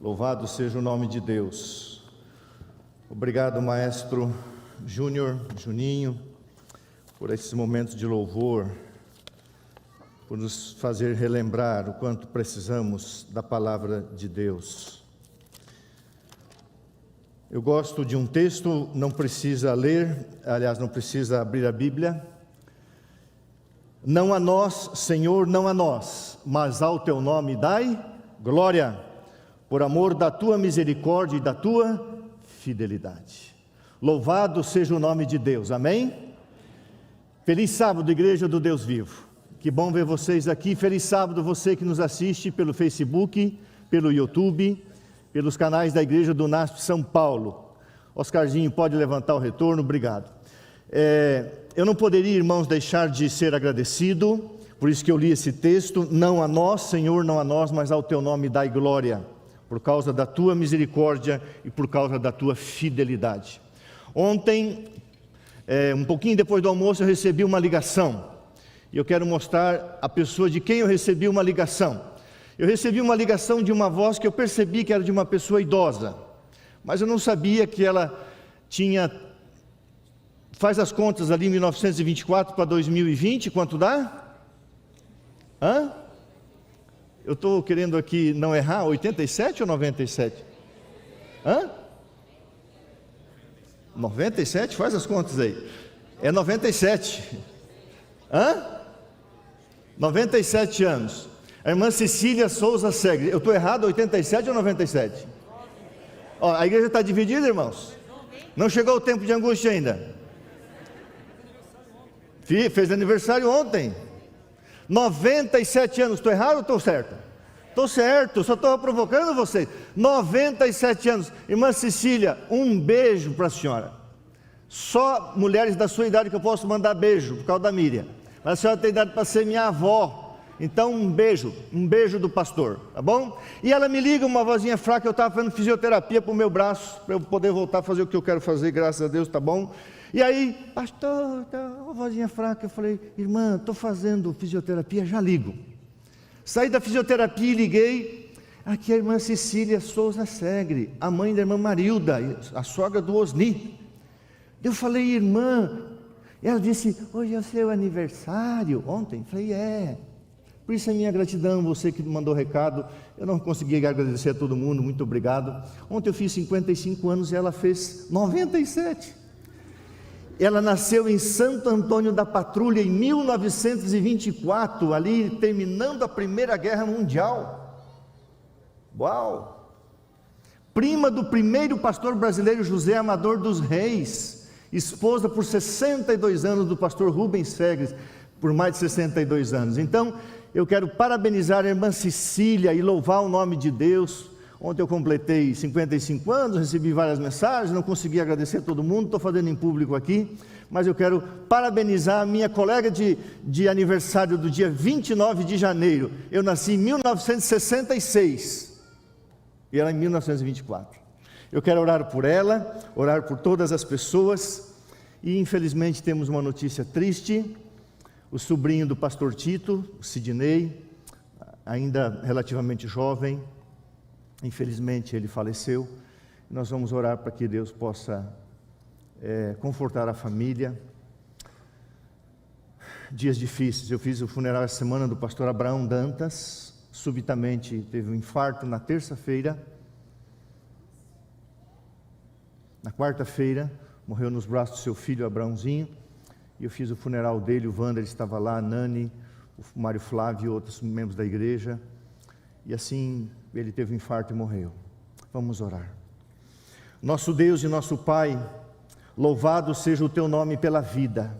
Louvado seja o nome de Deus. Obrigado, Maestro Júnior, Juninho, por esses momentos de louvor, por nos fazer relembrar o quanto precisamos da palavra de Deus. Eu gosto de um texto, não precisa ler, aliás, não precisa abrir a Bíblia. Não a nós, Senhor, não a nós, mas ao teu nome dai glória, por amor da tua misericórdia e da tua fidelidade. Louvado seja o nome de Deus, amém? Feliz sábado, igreja do Deus vivo. Que bom ver vocês aqui. Feliz sábado você que nos assiste pelo Facebook, pelo YouTube, pelos canais da igreja do NASP São Paulo. Oscarzinho, pode levantar o retorno, obrigado. Eu não poderia, irmãos, deixar de ser agradecido, por isso que eu li esse texto. Não a nós, Senhor, não a nós, mas ao teu nome dai glória, por causa da tua misericórdia e por causa da tua fidelidade. Ontem, um pouquinho depois do almoço, eu recebi uma ligação, e eu quero mostrar a pessoa de quem eu recebi uma ligação. Eu recebi uma ligação de uma voz que eu percebi que era de uma pessoa idosa, mas eu não sabia que ela tinha, faz as contas ali, 1924 para 2020, quanto dá? Eu estou querendo aqui não errar, 87 ou 97? 97? Faz as contas aí. É 97. 97 anos. A irmã Cecília Souza Segre. Eu estou errado, 87 ou 97? Ó, a igreja está dividida, irmãos? Não chegou o tempo de angústia ainda. Fez aniversário ontem. 97 anos, estou errado ou estou certo? Estou certo, só estou provocando vocês. 97 anos. Irmã Cecília, um beijo para a senhora. Só mulheres da sua idade que eu posso mandar beijo, por causa da Miriam. Mas a senhora tem idade para ser minha avó. Então um beijo do pastor, tá bom? E ela me liga, uma vozinha fraca, eu estava fazendo fisioterapia para o meu braço, para eu poder voltar a fazer o que eu quero fazer, graças a Deus, tá bom? E aí, pastor, uma vozinha fraca, eu falei, irmã, estou fazendo fisioterapia, já ligo. Saí da fisioterapia e liguei, aqui é a irmã Cecília Souza Segre, a mãe da irmã Marilda, a sogra do Osni. Eu falei, irmã, ela disse, hoje é o seu aniversário, ontem? Eu falei, por isso é minha gratidão, você que mandou recado, eu não consegui agradecer a todo mundo, muito obrigado. Ontem eu fiz 55 anos e ela fez 97. Ela nasceu em Santo Antônio da Patrulha em 1924, ali terminando a Primeira Guerra Mundial. Uau! Prima do primeiro pastor brasileiro José Amador dos Reis, esposa por 62 anos do pastor Rubens Segres, por mais de 62 anos. Então, eu quero parabenizar a irmã Cecília e louvar o nome de Deus. Ontem eu completei 55 anos, recebi várias mensagens, não consegui agradecer a todo mundo, estou fazendo em público aqui, mas eu quero parabenizar a minha colega de aniversário do dia 29 de janeiro. Eu nasci em 1966 e ela em 1924. Eu quero orar por ela, orar por todas as pessoas, e infelizmente temos uma notícia triste. O sobrinho do pastor Tito, o Sidney, ainda relativamente jovem, infelizmente ele faleceu. Nós vamos orar para que Deus possa confortar a família. Dias difíceis. Eu fiz o funeral essa semana do pastor Abraão Dantas, subitamente teve um infarto na terça-feira. Na quarta-feira morreu nos braços do seu filho Abraãozinho, e eu fiz o funeral dele. O Wander estava lá, a Nani, o Mário Flávio e outros membros da igreja, e assim ele teve um infarto e morreu. Vamos orar. Nosso Deus e nosso Pai, louvado seja o teu nome pela vida,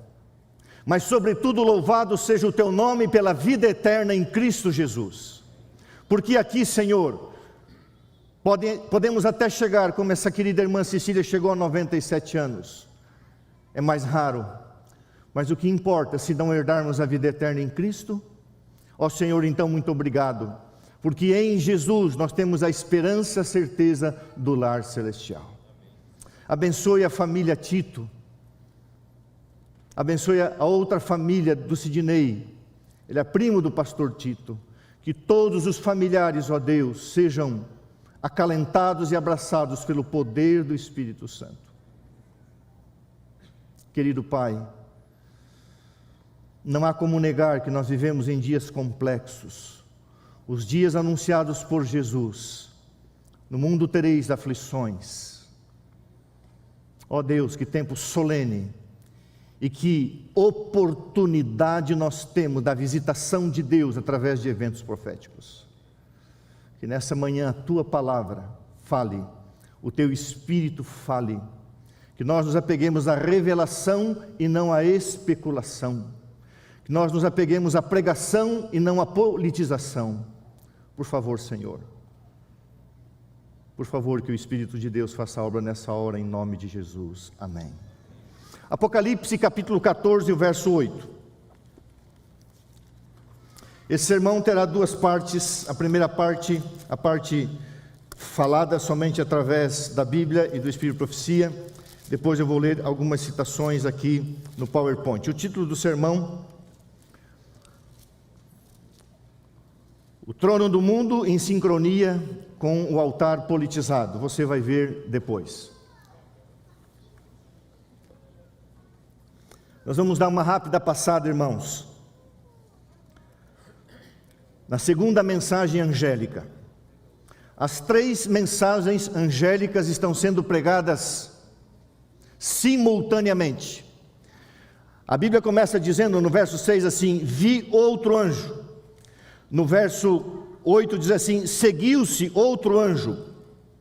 mas sobretudo louvado seja o teu nome pela vida eterna em Cristo Jesus, porque aqui, Senhor, podemos até chegar, como essa querida irmã Cecília chegou a 97 anos, é mais raro, mas o que importa, se não herdarmos a vida eterna em Cristo, ó Senhor, então muito obrigado, porque em Jesus nós temos a esperança, a certeza do lar celestial. Abençoe a família Tito, abençoe a outra família do Sidney, ele é primo do pastor Tito, que todos os familiares, ó Deus, sejam acalentados e abraçados pelo poder do Espírito Santo. Querido Pai, não há como negar que nós vivemos em dias complexos, os dias anunciados por Jesus. No mundo tereis aflições. Ó Deus, que tempo solene e que oportunidade nós temos da visitação de Deus através de eventos proféticos. Que nessa manhã a Tua palavra fale, o Teu Espírito fale, que nós nos apeguemos à revelação e não à especulação, que nós nos apeguemos à pregação e não à politização. Por favor, Senhor, por favor, que o Espírito de Deus faça a obra nessa hora, em nome de Jesus. Amém. Apocalipse capítulo 14, o verso 8. Esse sermão terá duas partes. A primeira parte, a parte falada somente através da Bíblia e do Espírito de Profecia. Depois eu vou ler algumas citações aqui no PowerPoint. O título do sermão: O trono do mundo em sincronia com o altar politizado. Você vai ver depois. Nós vamos dar uma rápida passada, irmãos, na segunda mensagem angélica. As três mensagens angélicas estão sendo pregadas simultaneamente. A Bíblia começa dizendo no verso 6 assim: vi outro anjo. No verso 8 diz assim: seguiu-se outro anjo.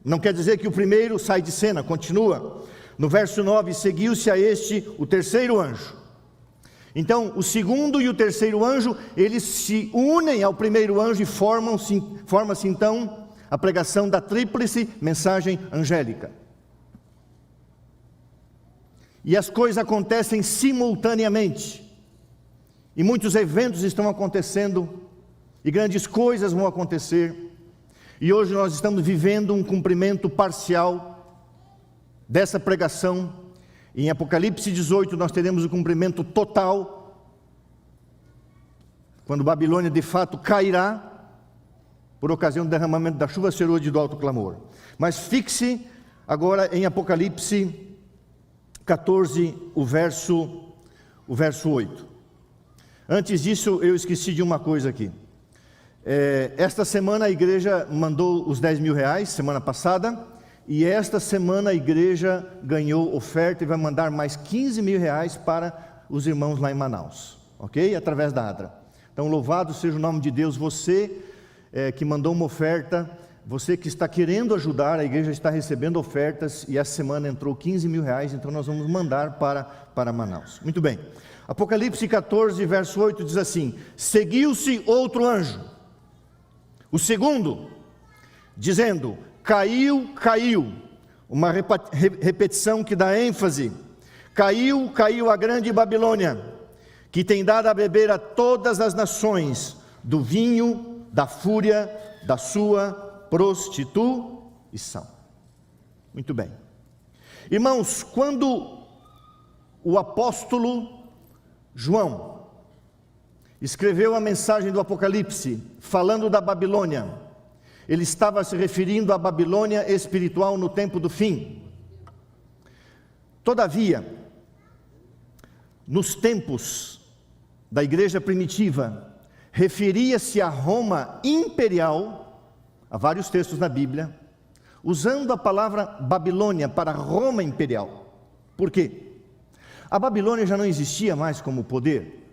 Não quer dizer que o primeiro sai de cena, continua. No verso 9, seguiu-se a este o terceiro anjo. Então, o segundo e o terceiro anjo, eles se unem ao primeiro anjo e forma-se então a pregação da tríplice mensagem angélica. E as coisas acontecem simultaneamente. E muitos eventos estão acontecendo, e grandes coisas vão acontecer. E hoje nós estamos vivendo um cumprimento parcial dessa pregação. Em Apocalipse 18 nós teremos o cumprimento total, quando Babilônia de fato cairá, por ocasião do derramamento da chuva serôdia e do alto clamor. Mas fixe agora em Apocalipse 14, o verso 8. Antes disso, eu esqueci de uma coisa aqui. Esta semana a igreja mandou os 10 mil reais, semana passada. E esta semana a igreja ganhou oferta e vai mandar mais 15 mil reais para os irmãos lá em Manaus, ok? Através da ADRA. Então louvado seja o nome de Deus. Você que mandou uma oferta, você que está querendo ajudar, a igreja está recebendo ofertas e essa semana entrou 15 mil reais, então nós vamos mandar para Manaus. Muito bem. Apocalipse 14, verso 8 diz assim: seguiu-se outro anjo, o segundo, dizendo: caiu, caiu, uma repetição que dá ênfase. Caiu, caiu a grande Babilônia, que tem dado a beber a todas as nações do vinho da fúria da sua prostituição. Muito bem. Irmãos, quando o apóstolo João escreveu a mensagem do Apocalipse, falando da Babilônia, ele estava se referindo à Babilônia espiritual no tempo do fim. Todavia, nos tempos da igreja primitiva, referia-se a Roma imperial, há vários textos na Bíblia, usando a palavra Babilônia para Roma imperial. Por quê? A Babilônia já não existia mais como poder,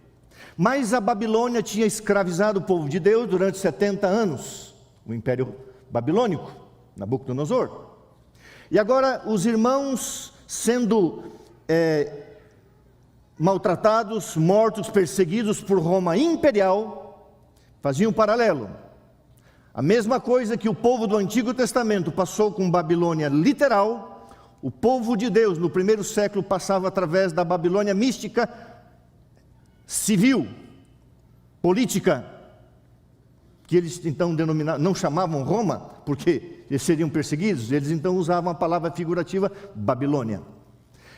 mas a Babilônia tinha escravizado o povo de Deus durante 70 anos. O Império Babilônico, Nabucodonosor. E agora os irmãos sendo maltratados, mortos, perseguidos por Roma imperial, faziam um paralelo. A mesma coisa que o povo do Antigo Testamento passou com Babilônia literal, o povo de Deus no primeiro século passava através da Babilônia mística, civil, política, que eles então denominavam, não chamavam Roma, porque eles seriam perseguidos, eles então usavam a palavra figurativa Babilônia.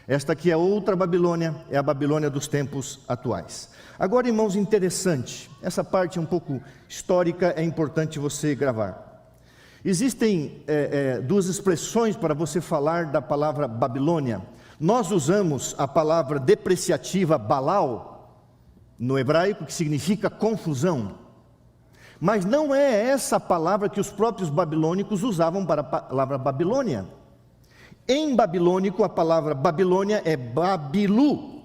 Esta aqui é outra Babilônia, é a Babilônia dos tempos atuais. Agora, irmãos, interessante, essa parte é um pouco histórica, é importante você gravar. Existem duas expressões para você falar da palavra Babilônia. Nós usamos a palavra depreciativa Balal, no hebraico, que significa confusão. Mas não é essa palavra que os próprios babilônicos usavam para a palavra Babilônia. Em babilônico, a palavra Babilônia é Babilu.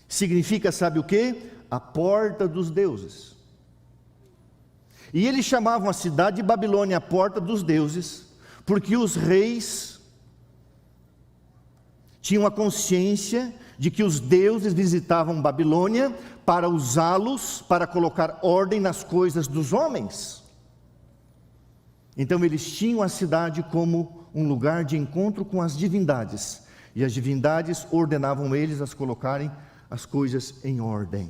Significa, sabe o quê? A porta dos deuses. E eles chamavam a cidade de Babilônia a porta dos deuses, porque os reis tinham a consciência de que os deuses visitavam Babilônia para usá-los, para colocar ordem nas coisas dos homens. Então eles tinham a cidade como um lugar de encontro com as divindades, e as divindades ordenavam eles a colocarem as coisas em ordem.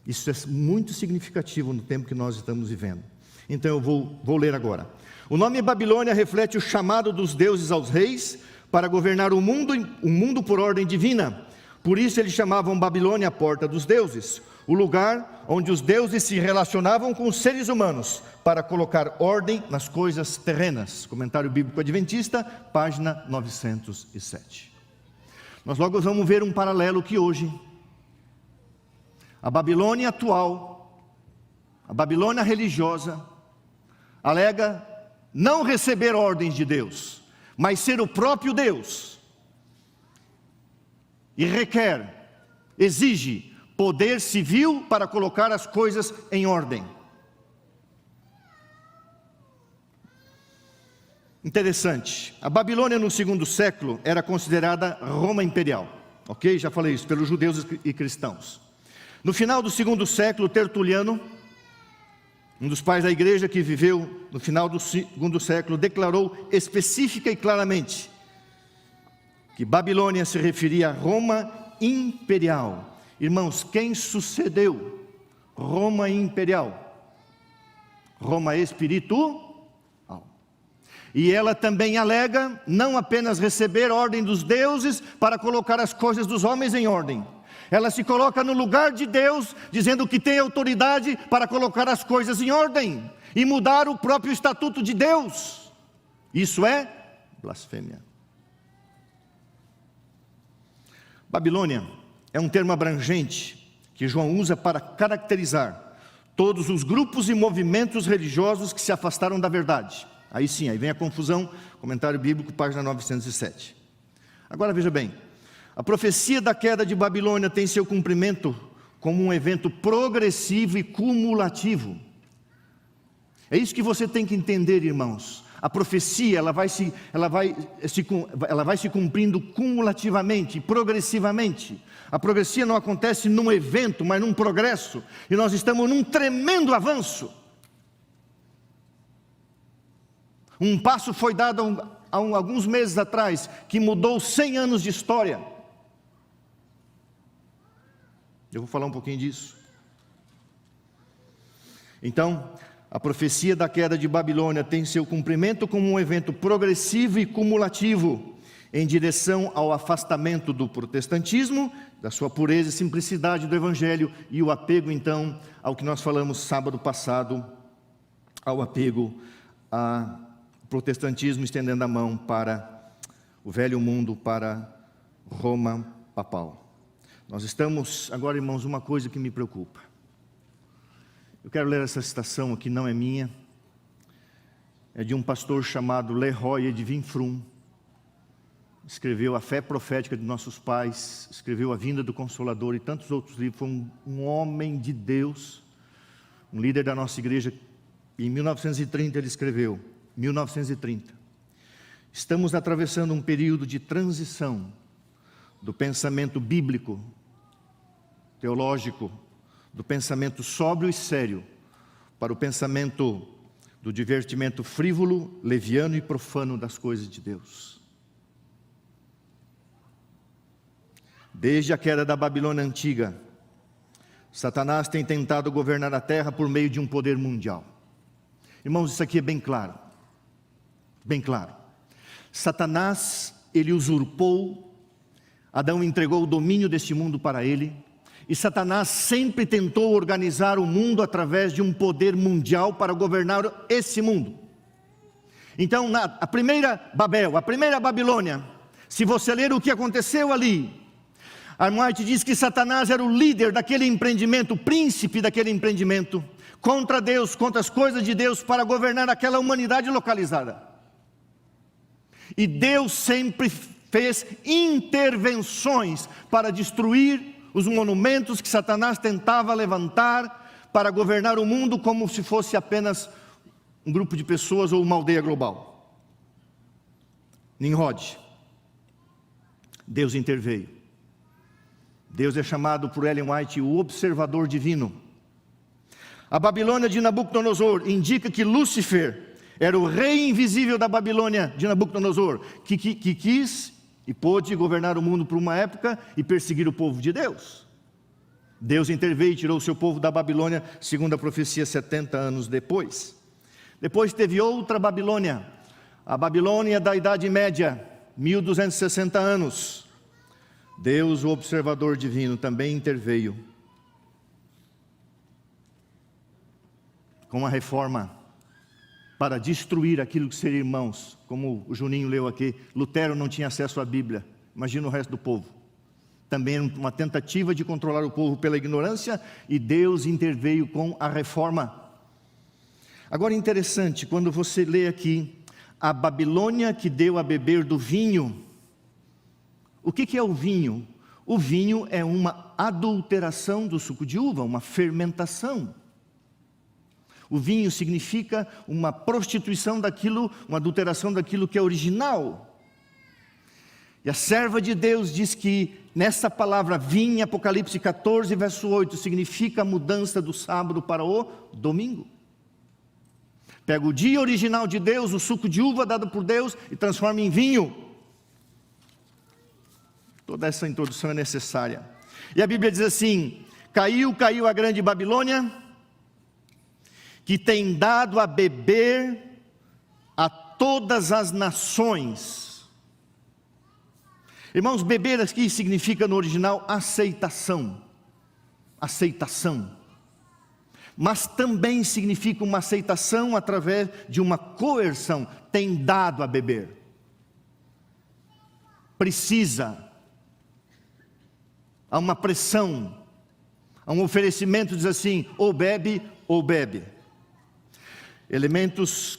Isso é muito significativo no tempo que nós estamos vivendo. Então eu vou ler agora. O nome Babilônia reflete o chamado dos deuses aos reis para governar o mundo por ordem divina. Por isso eles chamavam Babilônia a porta dos deuses, o lugar onde os deuses se relacionavam com os seres humanos para colocar ordem nas coisas terrenas. Comentário Bíblico Adventista, página 907. Nós logo vamos ver um paralelo que hoje a Babilônia atual, a Babilônia religiosa, alega não receber ordens de Deus, mas ser o próprio Deus, e exige poder civil para colocar as coisas em ordem. Interessante, a Babilônia no segundo século era considerada Roma imperial, ok? Já falei isso, pelos judeus e cristãos. No final do segundo século, Tertuliano, um dos pais da igreja que viveu no final do segundo século, declarou específica e claramente que Babilônia se referia a Roma imperial. Irmãos, quem sucedeu Roma imperial? Roma espiritual. E ela também alega não apenas receber ordem dos deuses para colocar as coisas dos homens em ordem. Ela se coloca no lugar de Deus, dizendo que tem autoridade para colocar as coisas em ordem e mudar o próprio estatuto de Deus. Isso é blasfêmia. Babilônia é um termo abrangente que João usa para caracterizar todos os grupos e movimentos religiosos que se afastaram da verdade. Aí sim, aí vem a confusão, comentário bíblico, página 907. Agora veja bem, a profecia da queda de Babilônia tem seu cumprimento como um evento progressivo e cumulativo. É isso que você tem que entender, irmãos. A profecia ela vai se cumprindo cumulativamente, progressivamente. A profecia não acontece num evento, mas num progresso. E nós estamos num tremendo avanço. Um passo foi dado há alguns meses atrás, que mudou 100 anos de história. Eu vou falar um pouquinho disso. Então, a profecia da queda de Babilônia tem seu cumprimento como um evento progressivo e cumulativo, em direção ao afastamento do protestantismo, da sua pureza e simplicidade do Evangelho, e o apego então ao que nós falamos sábado passado, ao apego ao protestantismo, estendendo a mão para o velho mundo, para Roma papal. Nós estamos, agora irmãos, uma coisa que me preocupa. Eu quero ler essa citação aqui, não é minha. É de um pastor chamado Leroy Edwin Frum. Escreveu A Fé Profética de Nossos Pais, escreveu A Vinda do Consolador e tantos outros livros. Foi um homem de Deus, um líder da nossa igreja. Em 1930 ele escreveu, 1930. Estamos atravessando um período de transição do pensamento bíblico, teológico, do pensamento sóbrio e sério, para o pensamento do divertimento frívolo, leviano e profano das coisas de Deus. Desde a queda da Babilônia antiga, Satanás tem tentado governar a terra por meio de um poder mundial. Irmãos, isso aqui é bem claro. Bem claro. Satanás, ele usurpou, Adão entregou o domínio deste mundo para ele, E Satanás sempre tentou organizar o mundo através de um poder mundial para governar esse mundo. Então, a primeira Babel, a primeira Babilônia, se você ler o que aconteceu ali, Ellen White diz que Satanás era o líder daquele empreendimento, o príncipe daquele empreendimento, contra Deus, contra as coisas de Deus, para governar aquela humanidade localizada. E Deus sempre fez intervenções para destruir os monumentos que Satanás tentava levantar para governar o mundo como se fosse apenas um grupo de pessoas ou uma aldeia global. Nimrod. Deus interveio. Deus é chamado por Ellen White o observador divino. A Babilônia de Nabucodonosor indica que Lúcifer era o rei invisível da Babilônia de Nabucodonosor, que quis e pôde governar o mundo por uma época e perseguir o povo de Deus. Deus interveio e tirou o seu povo da Babilônia, segundo a profecia, 70 anos depois. Depois teve outra Babilônia, a Babilônia da Idade Média, 1260 anos. Deus, o observador divino, também interveio com a reforma para destruir aquilo que seria irmãos, como o Juninho leu aqui. Lutero não tinha acesso à Bíblia, imagina o resto do povo. Também uma tentativa de controlar o povo pela ignorância, e Deus interveio com a reforma. Agora interessante, quando você lê aqui, a Babilônia que deu a beber do vinho. O que é o vinho? O vinho é uma adulteração do suco de uva, uma fermentação. O vinho significa uma prostituição daquilo, uma adulteração daquilo que é original. E a serva de Deus diz que nessa palavra vinho, Apocalipse 14, verso 8, significa a mudança do sábado para o domingo. Pega o dia original de Deus, o suco de uva dado por Deus, e transforma em vinho. Toda essa introdução é necessária. E a Bíblia diz assim: caiu a grande Babilônia, que tem dado a beber a todas as nações. Irmãos, beber aqui significa no original aceitação. Aceitação. Mas também significa uma aceitação através de uma coerção. Tem dado a beber. Precisa. Há uma pressão. Há um oferecimento, diz assim: ou bebe ou bebe.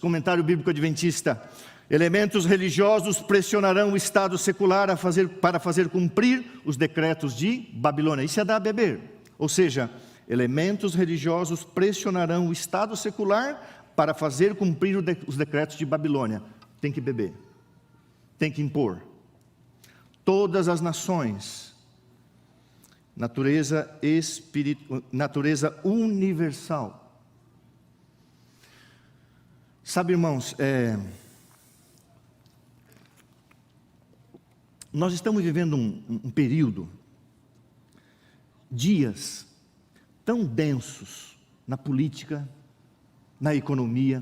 Comentário bíblico adventista: elementos religiosos pressionarão o Estado secular para fazer cumprir os decretos de Babilônia. Isso é dar a beber. Ou seja, elementos religiosos pressionarão o Estado secular para fazer cumprir os decretos de Babilônia. Tem que beber, tem que impor. Todas as nações, natureza universal. Sabe, irmãos, nós estamos vivendo um período, dias tão densos na política, na economia,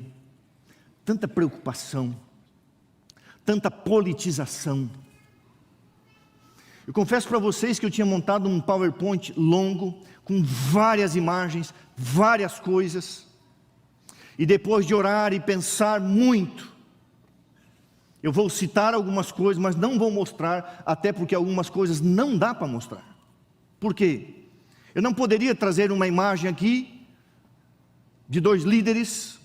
tanta preocupação, tanta politização. Eu confesso para vocês que eu tinha montado um PowerPoint longo, com várias imagens, várias coisas. E depois de orar e pensar muito, eu vou citar algumas coisas, mas não vou mostrar, até porque algumas coisas não dá para mostrar. Por quê? Eu não poderia trazer uma imagem aqui, de dois líderes,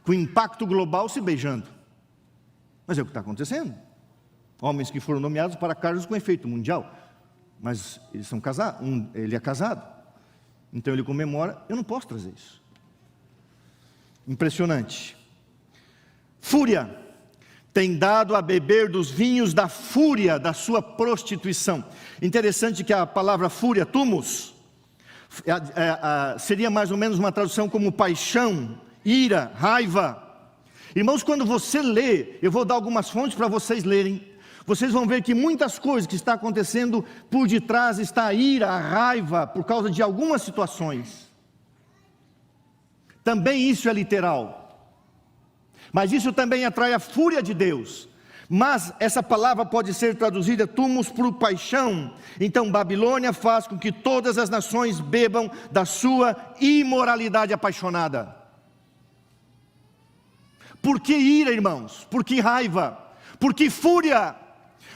com impacto global se beijando. Mas é o que está acontecendo. Homens que foram nomeados para cargos com efeito mundial, mas eles são casados, ele é casado, então ele comemora. Eu não posso trazer isso. Impressionante. Fúria, tem dado a beber dos vinhos da fúria da sua prostituição. Interessante que a palavra fúria, thumos, seria mais ou menos uma tradução como paixão, ira, raiva. Irmãos, quando você lê, eu vou dar algumas fontes para vocês lerem, vocês vão ver que muitas coisas que estão acontecendo por detrás está a ira, a raiva, por causa de algumas situações. Também isso é literal, mas isso também atrai a fúria de Deus. Mas essa palavra pode ser traduzida tumos por paixão. Então Babilônia faz com que todas as nações bebam da sua imoralidade apaixonada. Por que ira, irmãos? Por que raiva? Por que fúria?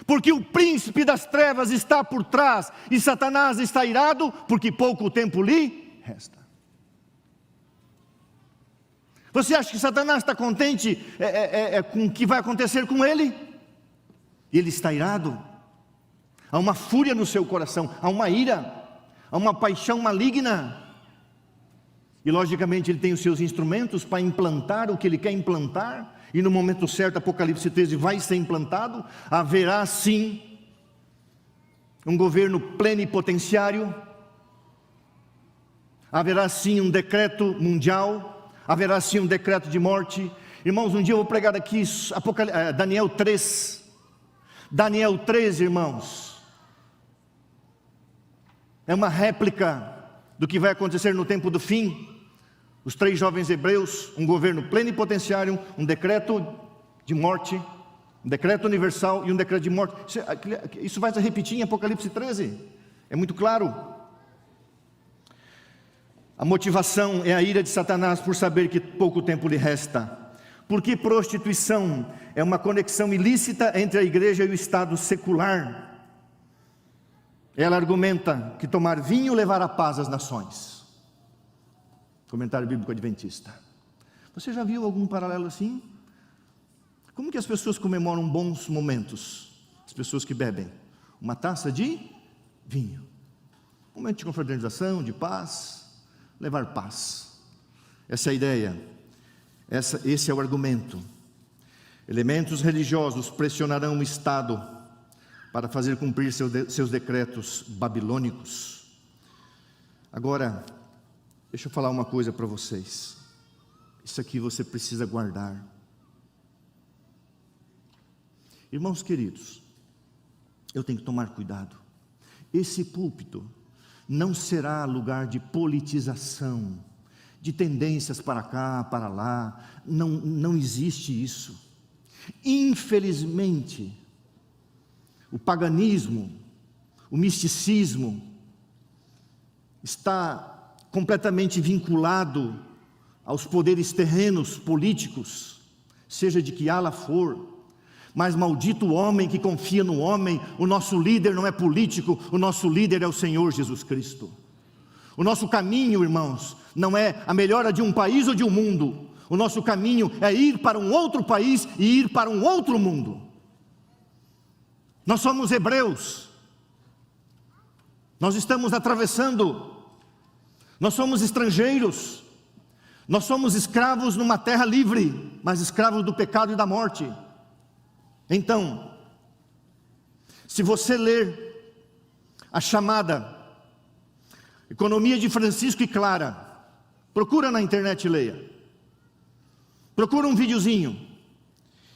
Porque o príncipe das trevas está por trás, e Satanás está irado, porque pouco tempo lhe resta. Você acha que Satanás está contente com o que vai acontecer com ele? Ele está irado. Há uma fúria no seu coração, há uma ira, há uma paixão maligna. E logicamente ele tem os seus instrumentos para implantar o que ele quer implantar. E no momento certo, Apocalipse 13 vai ser implantado. Haverá sim um governo plenipotenciário. Haverá sim um decreto mundial. Haverá sim um decreto de morte. Irmãos, um dia eu vou pregar aqui Daniel 3. Daniel 3, irmãos, é uma réplica do que vai acontecer no tempo do fim. Os 3 jovens hebreus, um governo plenipotenciário, um decreto de morte, um decreto universal e um decreto de morte. Isso vai se repetir em Apocalipse 13, é muito claro. A motivação é a ira de Satanás por saber que pouco tempo lhe resta. Porque prostituição é uma conexão ilícita entre a igreja e o estado secular. Ela argumenta que tomar vinho levará paz às nações. Comentário bíblico adventista. Você já viu algum paralelo assim? Como que as pessoas comemoram bons momentos? As pessoas que bebem uma taça de vinho. Momento de confraternização, de paz. Levar paz. Essa é a ideia. Esse é o argumento. Elementos religiosos pressionarão o Estado para fazer cumprir seus decretos babilônicos. Agora, deixa eu falar uma coisa para vocês. Isso aqui você precisa guardar. Irmãos queridos, eu tenho que tomar cuidado. Esse púlpito não será lugar de politização, de tendências para cá, para lá. Não existe isso. Infelizmente, o paganismo, o misticismo, está completamente vinculado aos poderes terrenos políticos, seja de que ala for. Mas maldito o homem que confia no homem. O nosso líder não é político, o nosso líder é o Senhor Jesus Cristo. O nosso caminho, irmãos, não é a melhora de um país ou de um mundo. O nosso caminho é ir para um outro país e ir para um outro mundo. Nós somos hebreus. Nós estamos atravessando. Nós somos estrangeiros. Nós somos escravos numa terra livre, mas escravos do pecado e da morte. Então, se você ler a chamada Economia de Francisco e Clara, procura na internet e leia. Procura um videozinho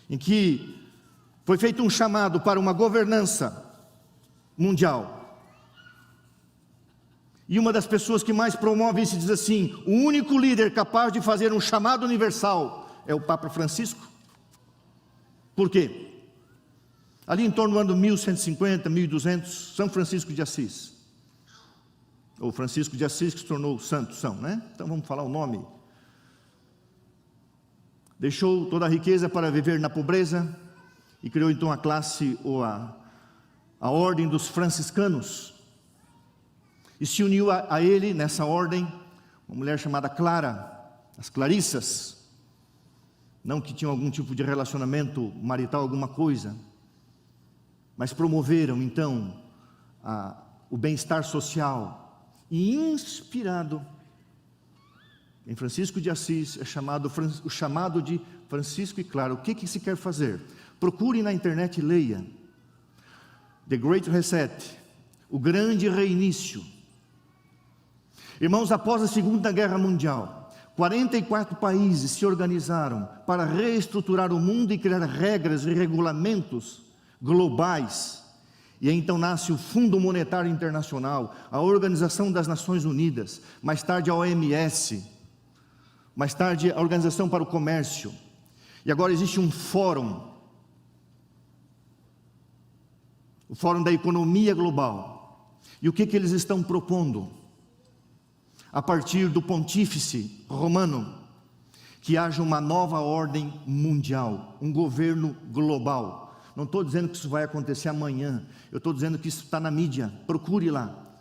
em que foi feito um chamado para uma governança mundial. E uma das pessoas que mais promove isso diz assim: o único líder capaz de fazer um chamado universal é o Papa Francisco. Por quê? Ali em torno do ano 1150, 1200, São Francisco de Assis, ou Francisco de Assis, que se tornou santo, né? Então vamos falar o nome. Deixou toda a riqueza para viver na pobreza e criou então a classe, ou a ordem dos franciscanos. E se uniu a ele, nessa ordem, uma mulher chamada Clara, as Clarissas. Não que tinham algum tipo de relacionamento marital, alguma coisa, mas promoveram então o bem-estar social. E inspirado em Francisco de Assis, o chamado de Francisco e Clara. O que se quer fazer? Procure na internet e leia. The Great Reset, o grande reinício. Irmãos, após a Segunda Guerra Mundial, 44 países se organizaram para reestruturar o mundo e criar regras e regulamentos globais. E aí então nasce o Fundo Monetário Internacional, a Organização das Nações Unidas, mais tarde a OMS, mais tarde a Organização para o Comércio. E agora existe um fórum o Fórum da Economia Global. E o que eles estão propondo? A partir do pontífice romano, que haja uma nova ordem mundial, um governo global. Não estou dizendo que isso vai acontecer amanhã, eu estou dizendo que isso está na mídia, procure lá.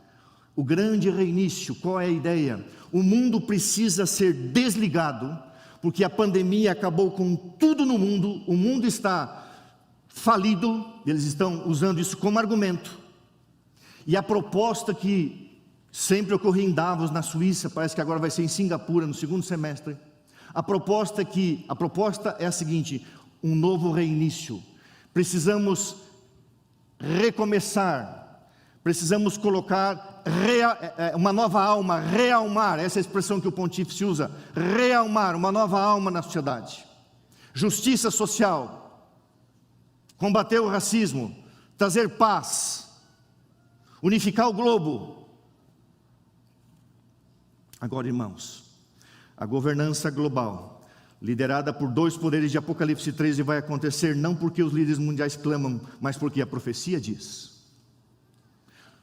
O grande reinício, qual é a ideia? O mundo precisa ser desligado, porque a pandemia acabou com tudo no mundo, o mundo está falido, eles estão usando isso como argumento. E a proposta que sempre ocorria em Davos, na Suíça, parece que agora vai ser em Singapura, no segundo semestre. A proposta é a seguinte: um novo reinício. Precisamos recomeçar, precisamos colocar uma nova alma, realmar, essa é a expressão que o pontífice usa, realmar uma nova alma na sociedade. Justiça social, combater o racismo, trazer paz, unificar o globo. Agora, irmãos, a governança global, liderada por dois poderes de Apocalipse 13, vai acontecer não porque os líderes mundiais clamam, mas porque a profecia diz.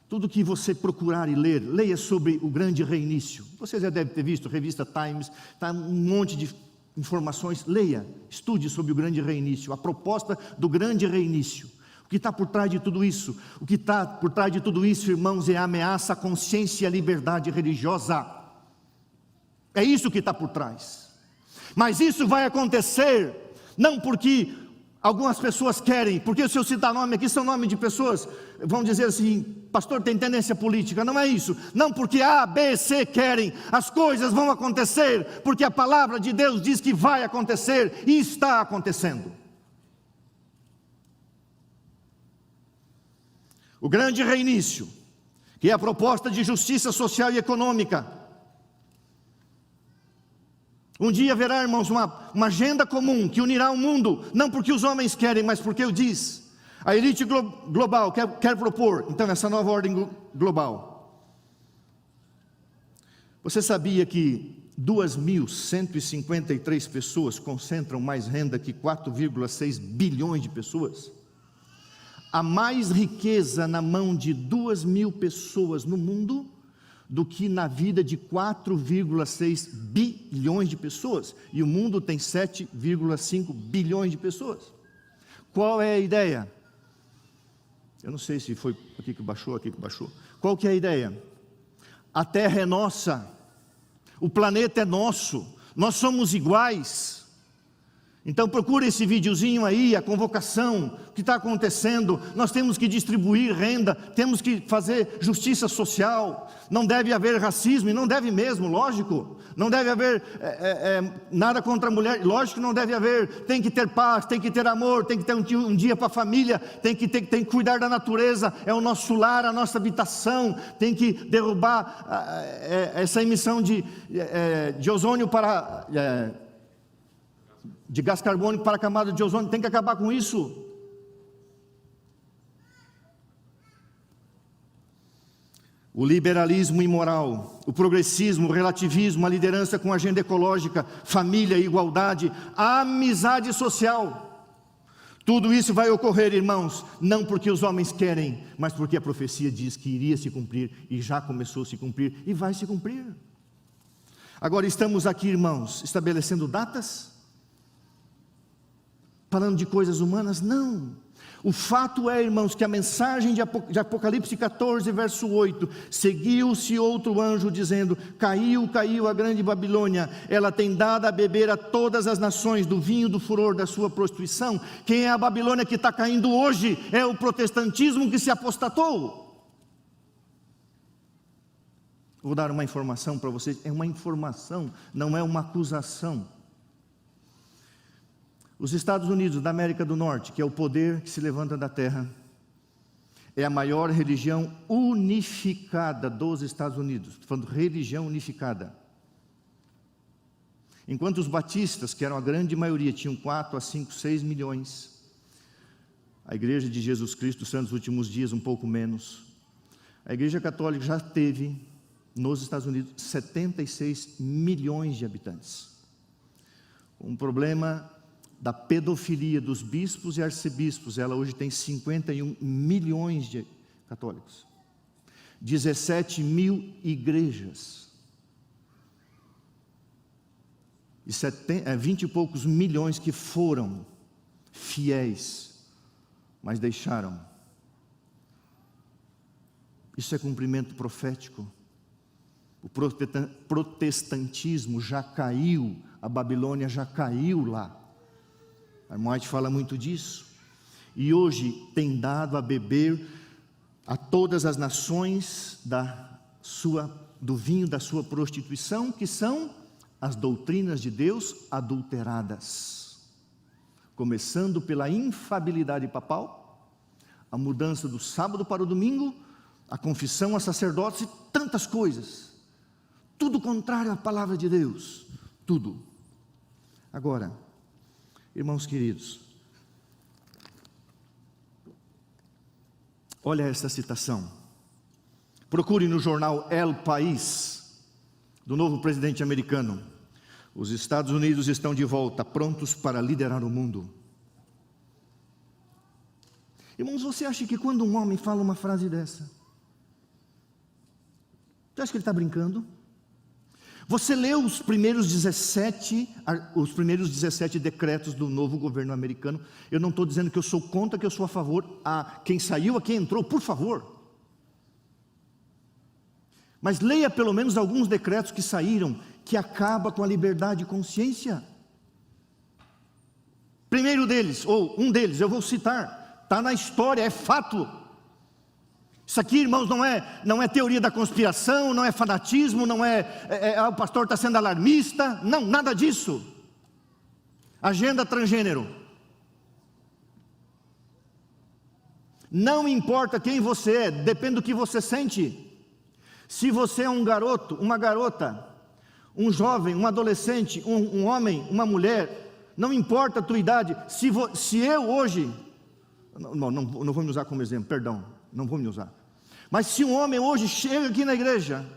Tudo que você procurar e ler, leia sobre o grande reinício. Você já deve ter visto, revista Times, está um monte de informações. Leia, estude sobre o grande reinício, a proposta do grande reinício. O que está por trás de tudo isso? O que está por trás de tudo isso, irmãos, é a ameaça à consciência e à liberdade religiosa. É isso que está por trás. Mas isso vai acontecer não porque algumas pessoas querem, porque se eu citar nome aqui, são nomes de pessoas, vão dizer assim: pastor, tem tendência política. Não é isso, não porque A, B, C querem. As coisas vão acontecer porque a palavra de Deus diz que vai acontecer e está acontecendo. O grande reinício, que é a proposta de justiça social e econômica. Um dia haverá, irmãos, uma agenda comum que unirá o mundo, não porque os homens querem, mas porque eu diz. A elite global quer propor, então, essa nova ordem global. Você sabia que 2.153 pessoas concentram mais renda que 4,6 bilhões de pessoas? Há mais riqueza na mão de 2.000 pessoas no mundo do que na vida de 4,6 bilhões de pessoas, e o mundo tem 7,5 bilhões de pessoas. Qual é a ideia? Eu não sei se foi aqui que baixou. Qual que é a ideia? A terra é nossa, o planeta é nosso, nós somos iguais. Então procure esse videozinho aí, a convocação, o que está acontecendo. Nós temos que distribuir renda, temos que fazer justiça social. Não deve haver racismo, e não deve mesmo, lógico. Não deve haver nada contra a mulher, lógico que não deve haver. Tem que ter paz, tem que ter amor, tem que ter um dia para a família, tem que cuidar da natureza, é o nosso lar, a nossa habitação. Tem que derrubar essa emissão de ozônio para... de gás carbônico para a camada de ozônio, tem que acabar com isso. O liberalismo imoral, o progressismo, o relativismo, a liderança com agenda ecológica, família, igualdade, a amizade social. Tudo isso vai ocorrer, irmãos, não porque os homens querem, mas porque a profecia diz que iria se cumprir, e já começou a se cumprir, e vai se cumprir. Agora estamos aqui, irmãos, estabelecendo datas, falando de coisas humanas? Não. O fato é, irmãos, que a mensagem de Apocalipse 14, verso 8, seguiu-se outro anjo dizendo: caiu a grande Babilônia, ela tem dado a beber a todas as nações do vinho do furor da sua prostituição. Quem é a Babilônia que está caindo hoje? É o protestantismo que se apostatou. Vou dar uma informação para vocês, é uma informação, não é uma acusação. Os Estados Unidos da América do Norte, que é o poder que se levanta da terra, é a maior religião unificada dos Estados Unidos. Estou falando religião unificada. Enquanto os batistas, que eram a grande maioria, tinham 4 a 5, 6 milhões, a Igreja de Jesus Cristo, Santos Últimos Dias, um pouco menos. A Igreja Católica já teve, nos Estados Unidos, 76 milhões de habitantes. Um problema da pedofilia dos bispos e arcebispos, ela hoje tem 51 milhões de católicos, 17 mil igrejas, e 20 e poucos milhões que foram fiéis, mas deixaram. Isso é cumprimento profético. O protestantismo já caiu, a Babilônia já caiu lá. A irmã White fala muito disso. E hoje tem dado a beber a todas as nações do vinho da sua prostituição, que são as doutrinas de Deus adulteradas. Começando pela infabilidade papal, a mudança do sábado para o domingo, a confissão a sacerdotes e tantas coisas. Tudo contrário à palavra de Deus. Tudo. Agora, irmãos queridos, olha esta citação. Procure no jornal El País, do novo presidente americano. Os Estados Unidos estão de volta, prontos para liderar o mundo. Irmãos, você acha que quando um homem fala uma frase dessa, você acha que ele está brincando? Você leu os primeiros 17 decretos do novo governo americano. Eu não estou dizendo que eu sou contra, que eu sou a favor. A quem saiu, a quem entrou, por favor. Mas leia pelo menos alguns decretos que saíram, que acaba com a liberdade de consciência. Primeiro deles, ou um deles, eu vou citar, está na história, é fato. Isso aqui, irmãos, não é teoria da conspiração, não é fanatismo, não o pastor está sendo alarmista, não, nada disso. Agenda transgênero. Não importa quem você é, depende do que você sente. Se você é um garoto, uma garota, um jovem, um adolescente, um homem, uma mulher, não importa a tua idade, se eu hoje, não vou me usar como exemplo, perdão, não vou me usar. Mas se um homem hoje chega aqui na igreja,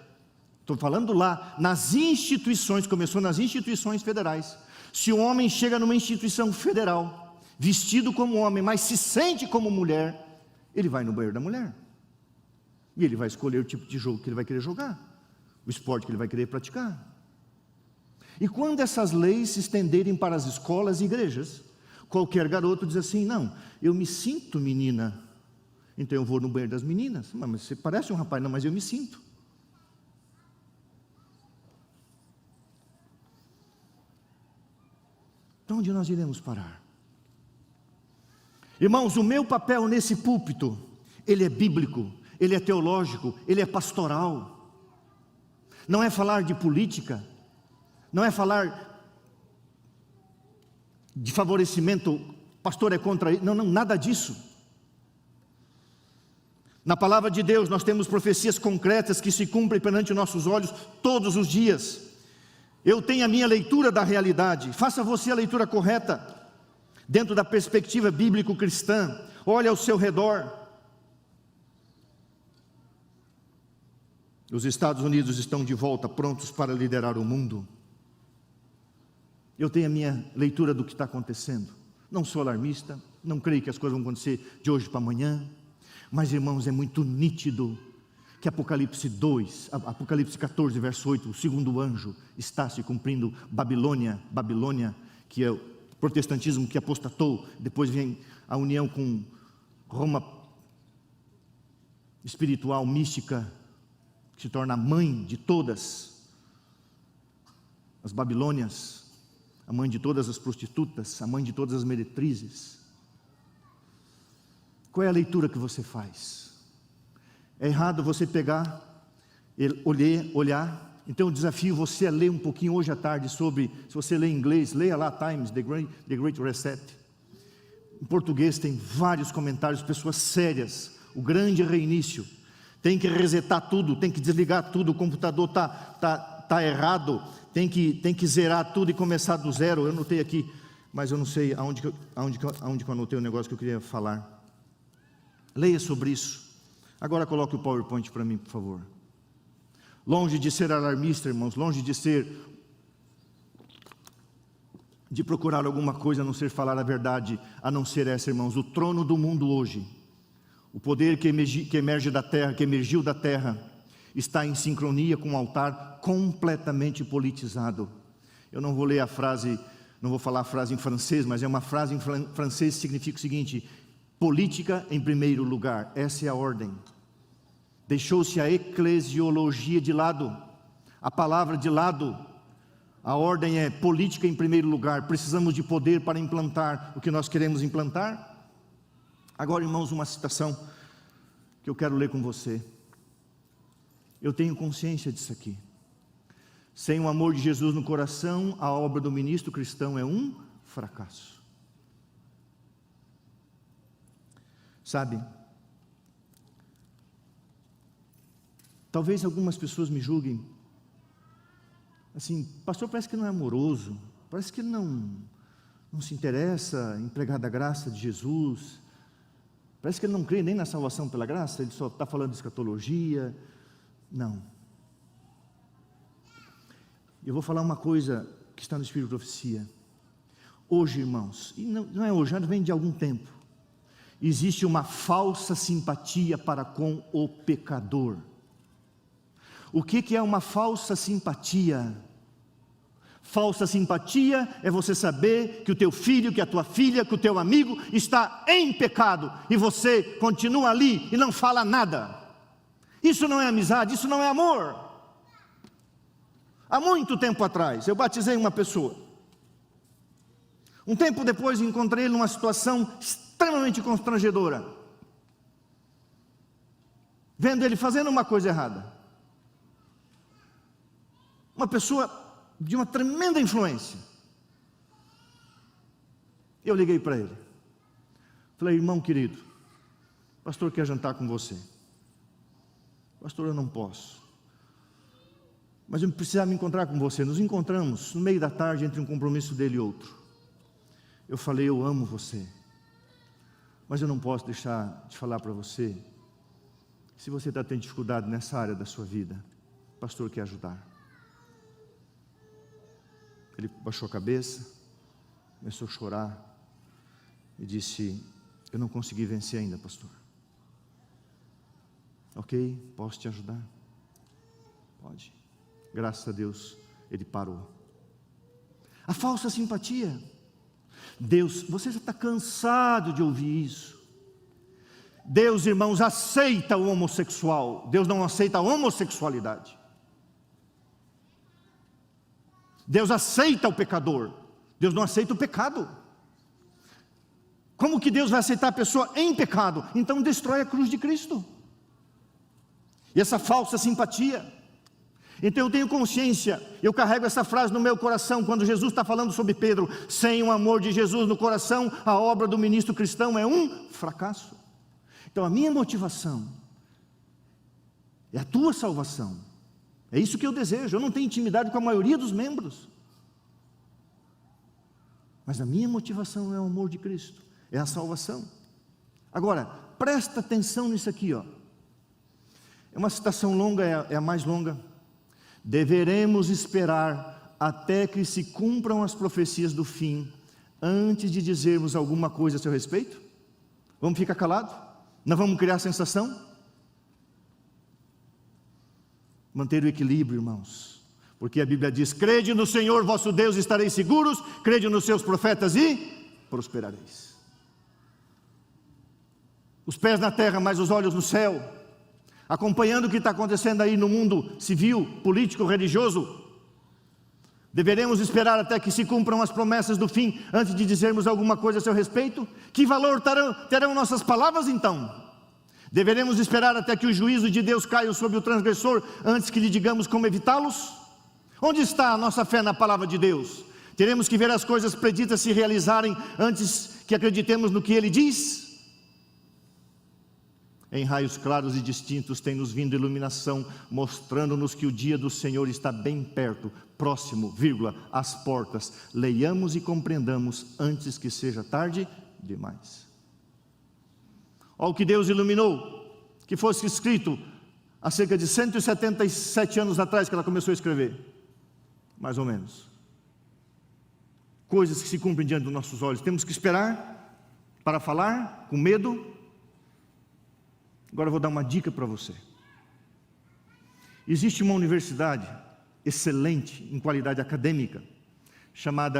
estou falando lá, nas instituições, começou nas instituições federais, se um homem chega numa instituição federal, vestido como homem, mas se sente como mulher, ele vai no banheiro da mulher, e ele vai escolher o tipo de jogo que ele vai querer jogar, o esporte que ele vai querer praticar. E quando essas leis se estenderem para as escolas e igrejas, qualquer garoto diz assim, não, eu me sinto menina, então eu vou no banheiro das meninas. Mas você parece um rapaz. Não, mas eu me sinto. Para onde nós iremos parar? Irmãos, o meu papel nesse púlpito, ele é bíblico, ele é teológico, ele é pastoral. Não é falar de política, não é falar de favorecimento, pastor é contra ele, não, nada disso. Na palavra de Deus nós temos profecias concretas que se cumprem perante nossos olhos todos os dias. Eu tenho a minha leitura da realidade, faça você a leitura correta, dentro da perspectiva bíblico-cristã. Olhe ao seu redor. Os Estados Unidos estão de volta, prontos para liderar o mundo. Eu tenho a minha leitura do que está acontecendo. Não sou alarmista, não creio que as coisas vão acontecer de hoje para amanhã. Mas, irmãos, é muito nítido que Apocalipse 14, verso 8, o segundo anjo está se cumprindo. Babilônia, que é o protestantismo que apostatou, depois vem a união com Roma espiritual, mística, que se torna a mãe de todas as Babilônias, a mãe de todas as prostitutas, a mãe de todas as meretrizes. Qual é a leitura que você faz? É errado você pegar, olhar. Então eu desafio você a ler um pouquinho hoje à tarde sobre, se você lê em inglês, leia lá Times, The Great Reset. Em português tem vários comentários, pessoas sérias, o grande reinício. Tem que resetar tudo, tem que desligar tudo, o computador tá errado, tem que zerar tudo e começar do zero. Eu anotei aqui, mas eu não sei aonde que eu anotei o negócio que eu queria falar. Leia sobre isso. Agora coloque o PowerPoint para mim, por favor. Longe de ser alarmista, irmãos, longe de ser de procurar alguma coisa a não ser falar a verdade, a não ser essa, irmãos. O trono do mundo hoje, o poder que emergiu da terra, está em sincronia com um altar completamente politizado. Eu não vou ler a frase, não vou falar a frase em francês, mas é uma frase em francês que significa o seguinte: política em primeiro lugar. Essa é a ordem. Deixou-se a eclesiologia de lado, a palavra de lado. A ordem é política em primeiro lugar. Precisamos de poder para implantar o que nós queremos implantar. Agora, irmãos, uma citação que eu quero ler com você. Eu tenho consciência disso aqui. Sem o amor de Jesus no coração, a obra do ministro cristão é um fracasso. Sabe, talvez algumas pessoas me julguem assim: pastor, parece que não é amoroso, parece que não se interessa em pregar da graça de Jesus, parece que ele não crê nem na salvação pela graça, ele só está falando de escatologia. Não. Eu vou falar uma coisa que está no Espírito de Profecia. Hoje, irmãos, e não é hoje, já vem de algum tempo, existe uma falsa simpatia para com o pecador. O que é uma falsa simpatia? Falsa simpatia é você saber que o teu filho, que a tua filha, que o teu amigo está em pecado e você continua ali e não fala nada. Isso não é amizade, isso não é amor. Há muito tempo atrás, eu batizei uma pessoa. Um tempo depois encontrei ele numa situação extremamente constrangedora, vendo ele fazendo uma coisa errada. Uma pessoa de uma tremenda influência. Eu liguei para ele, falei: irmão querido, o pastor quer jantar com você. Pastor, eu não posso, mas eu precisava me encontrar com você. Nos encontramos no meio da tarde entre um compromisso dele e outro. Eu falei: eu amo você, mas eu não posso deixar de falar para você, se você está tendo dificuldade nessa área da sua vida, o pastor quer ajudar. Ele baixou a cabeça, começou a chorar e disse: eu não consegui vencer ainda, pastor. Ok, posso te ajudar? Pode. Graças a Deus, ele parou. A falsa simpatia. Deus, você já está cansado de ouvir isso. Deus, irmãos, aceita o homossexual. Deus não aceita a homossexualidade. Deus aceita o pecador. Deus não aceita o pecado. Como que Deus vai aceitar a pessoa em pecado? Então destrói a cruz de Cristo. E essa falsa simpatia. Então eu tenho consciência, eu carrego essa frase no meu coração, quando Jesus está falando sobre Pedro: sem o amor de Jesus no coração, a obra do ministro cristão é um fracasso. Então a minha motivação é a tua salvação. É isso que eu desejo. Eu não tenho intimidade com a maioria dos membros, mas a minha motivação é o amor de Cristo, é a salvação. Agora, presta atenção nisso aqui, ó. É uma citação longa, é a mais longa. Deveremos esperar até que se cumpram as profecias do fim, antes de dizermos alguma coisa a seu respeito? Vamos ficar calados? Não vamos criar sensação? Manter o equilíbrio, irmãos, porque a Bíblia diz: crede no Senhor vosso Deus e estareis seguros, crede nos seus profetas e prosperareis. Os pés na terra, mas os olhos no céu, acompanhando o que está acontecendo aí no mundo civil, político, religioso. Deveremos esperar até que se cumpram as promessas do fim, antes de dizermos alguma coisa a seu respeito? Que valor terão nossas palavras então? Deveremos esperar até que o juízo de Deus caia sobre o transgressor, antes que lhe digamos como evitá-los? Onde está a nossa fé na palavra de Deus? Teremos que ver as coisas preditas se realizarem, antes que acreditemos no que Ele diz? Em raios claros e distintos tem nos vindo iluminação, mostrando-nos que o dia do Senhor está bem perto, próximo, às portas. Leiamos e compreendamos antes que seja tarde demais. Olha o que Deus iluminou, que fosse escrito há cerca de 177 anos atrás que ela começou a escrever, mais ou menos. coisas que se cumprem diante dos nossos olhos. Temos que esperar para falar com medo. Agora eu vou dar uma dica para você. Existe uma universidade excelente em qualidade acadêmica, chamada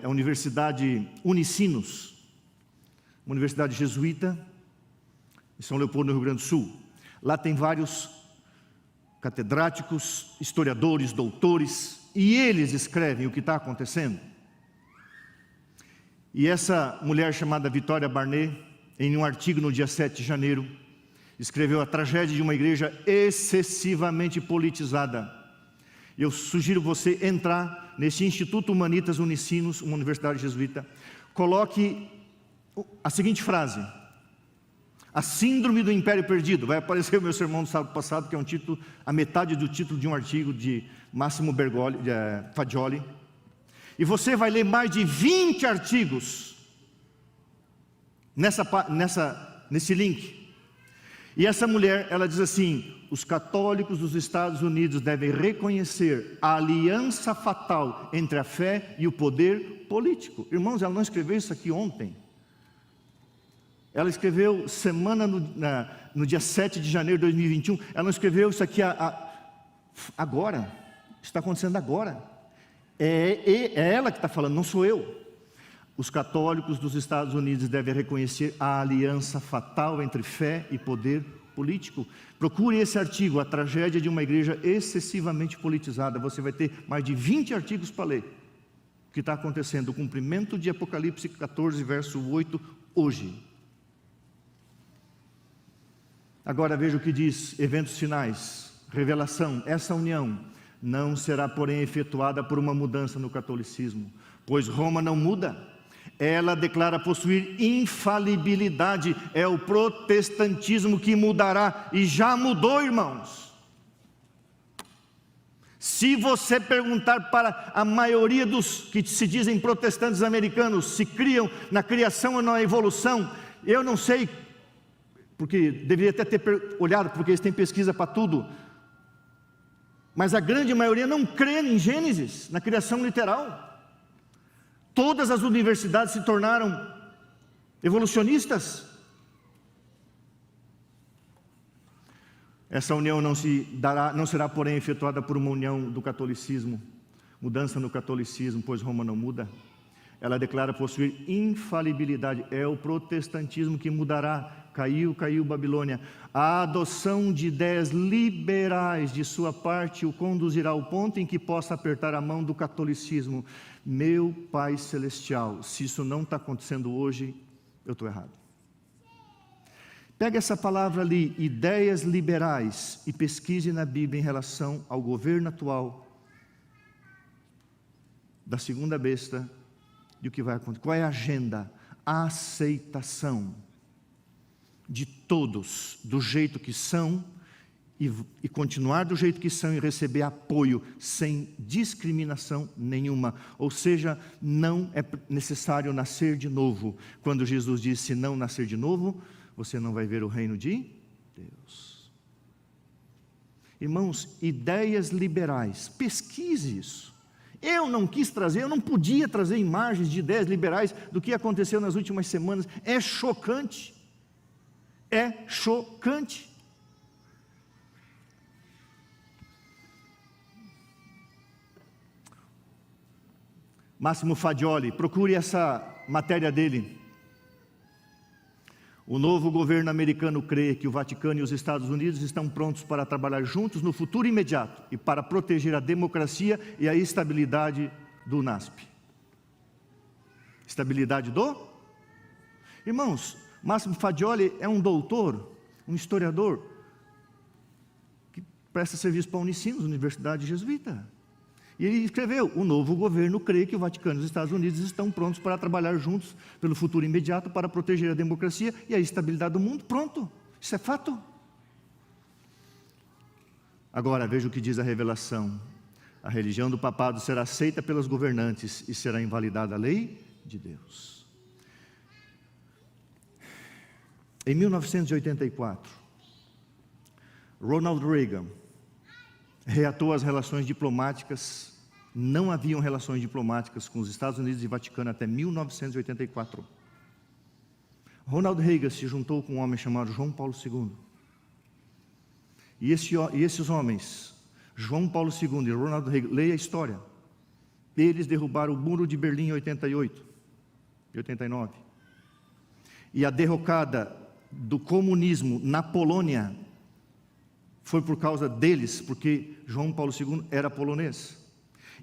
a Universidade Unicinos, uma universidade jesuíta, em São Leopoldo, no Rio Grande do Sul. Lá tem vários catedráticos, historiadores, doutores, e eles escrevem o que está acontecendo. E essa mulher chamada Vitória Barnett, em um artigo no dia 7 de janeiro, escreveu a tragédia de uma igreja excessivamente politizada. Eu sugiro você entrar nesse Instituto Humanitas Unicinos, uma universidade jesuíta, coloque a seguinte frase: a síndrome do império perdido. Vai aparecer o meu sermão do sábado passado, que é um título, a metade do título de um artigo de Massimo Fagioli. E você vai ler mais de 20 artigos nesse link. E essa mulher, ela diz assim: os católicos dos Estados Unidos devem reconhecer a aliança fatal entre a fé e o poder político. Irmãos, ela não escreveu isso aqui ontem. Ela escreveu no dia 7 de janeiro de 2021, ela não escreveu isso aqui agora, está acontecendo agora. É ela que está falando, não sou eu. Os católicos dos Estados Unidos devem reconhecer a aliança fatal entre fé e poder político. Procure esse artigo, a tragédia de uma igreja excessivamente politizada. Você vai ter mais de 20 artigos para ler. O que está acontecendo? O cumprimento de Apocalipse 14, verso 8, hoje. Agora veja o que diz, eventos finais, revelação. Essa união não será, porém, efetuada por uma mudança no catolicismo, pois Roma não muda. Ela declara possuir infalibilidade. É o protestantismo que mudará, e já mudou, irmãos. Se você perguntar para a maioria dos que se dizem protestantes americanos, se criam na criação ou na evolução, eu não sei, porque deveria até ter olhado, porque eles têm pesquisa para tudo, mas a grande maioria não crê em Gênesis, na criação literal. Todas as universidades se tornaram evolucionistas. Essa união não será, porém, efetuada por uma união do catolicismo, mudança no catolicismo, pois Roma não muda. Ela declara possuir infalibilidade. É o protestantismo que mudará. Caiu Babilônia. A adoção de ideias liberais de sua parte o conduzirá ao ponto em que possa apertar a mão do catolicismo. Meu Pai Celestial, se isso não está acontecendo hoje, eu estou errado. Pega essa palavra ali, ideias liberais, e pesquise na Bíblia em relação ao governo atual da segunda besta, e o que vai acontecer. Qual é a agenda? A aceitação de todos do jeito que são, e continuar do jeito que são, e receber apoio sem discriminação nenhuma. Ou seja, não é necessário nascer de novo. Quando Jesus disse: se não nascer de novo, você não vai ver o reino de Deus. Irmãos, ideias liberais, pesquise isso. Eu não quis trazer, eu não podia trazer imagens de ideias liberais do que aconteceu nas últimas semanas. É chocante. É chocante. Massimo Fagioli, procure essa matéria dele. O novo governo americano crê que o Vaticano e os Estados Unidos estão prontos para trabalhar juntos no futuro imediato e para proteger a democracia e a estabilidade do NASP. Estabilidade do? Irmãos, Massimo Fagioli é um doutor, um historiador, que presta serviço para a Unicinos, Universidade Jesuíta. E ele escreveu: o novo governo crê que o Vaticano e os Estados Unidos estão prontos para trabalhar juntos pelo futuro imediato para proteger a democracia e a estabilidade do mundo. Pronto, isso é fato. Agora veja o que diz a revelação: a religião do papado será aceita pelos governantes e será invalidada a lei de Deus. Em 1984, Ronald Reagan reatou as relações diplomáticas Não haviam relações diplomáticas com os Estados Unidos e Vaticano até 1984. Ronald Reagan se juntou com um homem chamado João Paulo II. E esses homens, João Paulo II e Ronald Reagan, leia a história. Eles derrubaram o Muro de Berlim em 88 e 89. E a derrocada do comunismo na Polônia foi por causa deles, porque João Paulo II era polonês.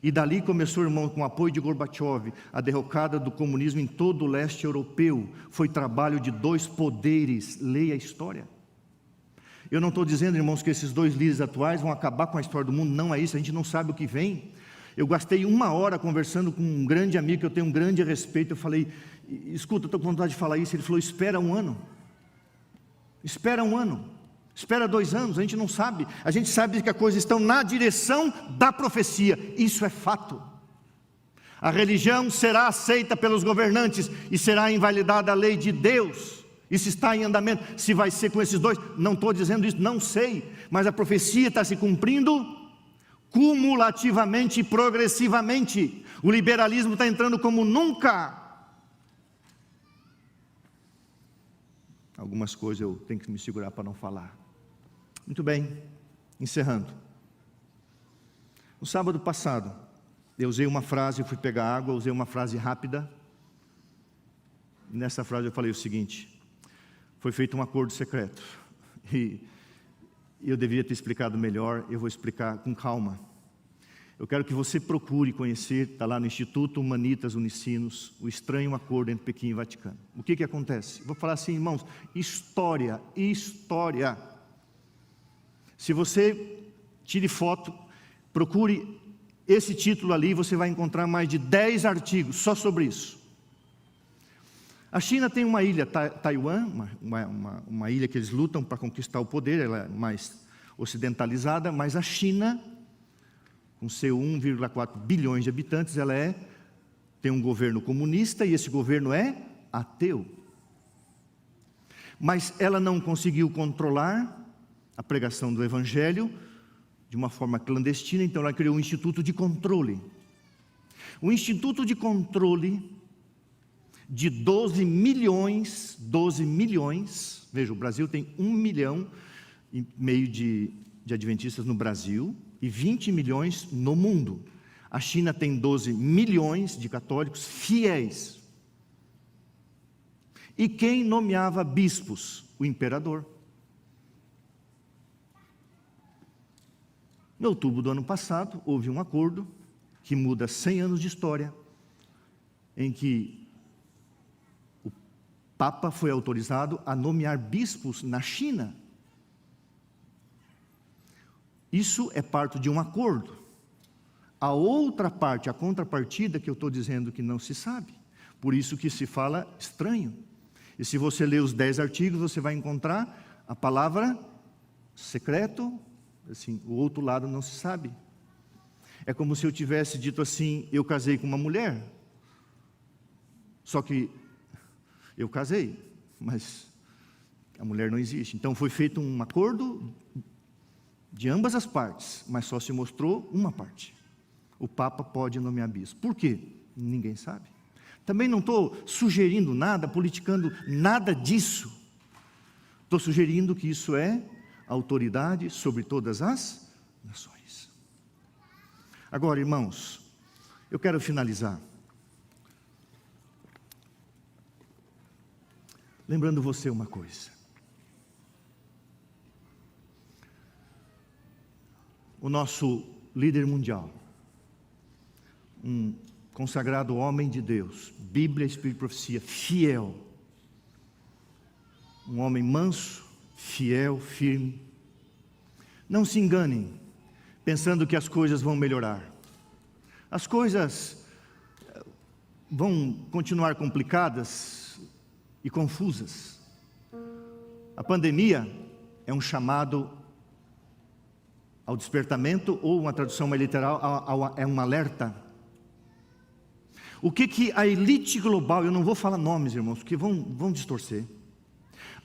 E dali começou, irmão, com o apoio de Gorbachev, a derrocada do comunismo em todo o leste europeu. Foi trabalho de dois poderes, leia a história. Eu não estou dizendo, irmãos, que esses dois líderes atuais vão acabar com a história do mundo, não é isso, a gente não sabe o que vem. Eu gastei 1 hora conversando com um grande amigo, que eu tenho um grande respeito, eu falei, escuta, eu estou com vontade de falar isso, ele falou, espera 1 ano, espera 1 ano, espera 2 anos, a gente não sabe, a gente sabe que as coisas estão na direção da profecia, isso é fato. A religião será aceita pelos governantes e será invalidada a lei de Deus. Isso está em andamento. Se vai ser com esses dois, não estou dizendo isso, não sei, mas a profecia está se cumprindo cumulativamente e progressivamente. O liberalismo está entrando como nunca. Algumas coisas eu tenho que me segurar para não falar. Muito bem, encerrando. No sábado passado, eu usei uma frase, eu fui pegar água, usei uma frase rápida. Nessa frase eu falei o seguinte: foi feito um acordo secreto, e eu deveria ter explicado melhor, eu vou explicar com calma. Eu quero que você procure conhecer, está lá no Instituto Humanitas Unicinos, o estranho acordo entre Pequim e Vaticano. O que acontece? Vou falar assim, irmãos, história. Se você tire foto, procure esse título ali, você vai encontrar mais de 10 artigos só sobre isso. A China tem uma ilha, Taiwan, uma ilha que eles lutam para conquistar o poder, ela é mais ocidentalizada, mas a China, com seu 1,4 bilhões de habitantes, tem um governo comunista e esse governo é ateu. Mas ela não conseguiu controlar a pregação do Evangelho de uma forma clandestina, então ela criou um instituto de controle. O instituto de controle de 12 milhões, veja, o Brasil tem 1,5 milhão de adventistas no Brasil e 20 milhões no mundo. A China tem 12 milhões de católicos fiéis. E quem nomeava bispos? O imperador. Em outubro do ano passado, houve um acordo que muda 100 anos de história, em que o Papa foi autorizado a nomear bispos na China. Isso é parte de um acordo. A outra parte, a contrapartida, que eu estou dizendo que não se sabe. Por isso que se fala estranho. E se você ler os 10 artigos, você vai encontrar a palavra secreto, assim, o outro lado não se sabe. É como se eu tivesse dito assim, eu casei com uma mulher, só que eu casei, mas a mulher não existe. Então foi feito um acordo de ambas as partes, mas só se mostrou uma parte. O Papa pode nomear bispo. Por quê? Ninguém sabe. Também não estou sugerindo nada, politicando nada disso. Estou sugerindo que isso é autoridade sobre todas as nações. Agora, irmãos, eu quero finalizar lembrando você uma coisa. O nosso líder mundial, um consagrado homem de Deus, Bíblia, Espírito e Profecia, fiel, um homem manso, fiel, firme. Não se enganem, pensando que as coisas vão melhorar. As coisas vão continuar complicadas e confusas. A pandemia é um chamado ao despertamento, ou uma tradução mais literal, é um alerta. O que a elite global, eu não vou falar nomes, irmãos, porque vão distorcer.